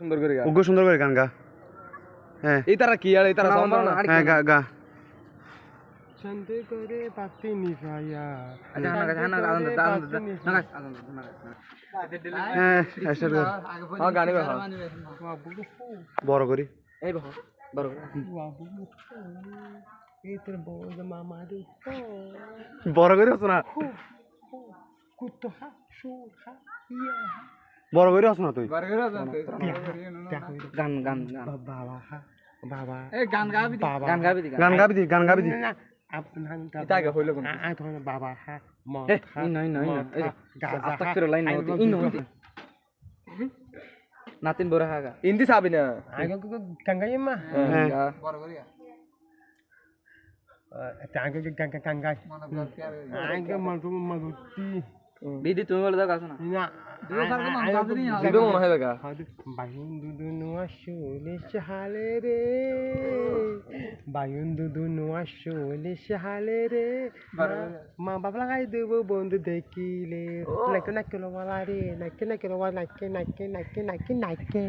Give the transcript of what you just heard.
সুন্দর করে গা ওগো সুন্দর করে গান গা হ্যাঁ এই তারা কি আর এই তারা সম্মান না হ্যাঁ গা গা শান্তি করে পাতি নিভায়া হ্যাঁ এসব হ্যাঁ গানে গা বড় করি এই বাহ বড় এই তোর বউ মামা রে বড় করে হস না কুত্তো হা শু হা ইয়া বড় করে হস না তুই গান গান গান বাবা হা বাবা এই গান গাবি দি বাবা গান গাবি দি গান গাবি দি না আপনার এটা আগে হইলো কোন আ তো বাবা হা মদ এ হা নই নই এই গাজা আস্তাক করে লাইন নতি ইনো নাতিন বড় হাগা হিন্দি সাবি না আগে গঙ্গাই মা হ্যাঁ বড় করিয়া আগে গঙ্গাই আগে মধুতি দিদি তুমি বলে দাও কাছে না না দিদি মনে হয় বেগা বায়ুন দুদু নোয়া শোলে শালে রে বায়ুন দুদু নোয়া শোলে শালে রে মা বাবা লাগাই দেবো বন্ধু দেখিলে নাকে নাকে লোয়ালা রে নাকে নাকে লোয়া নাকে নাকে নাকে নাকে নাকে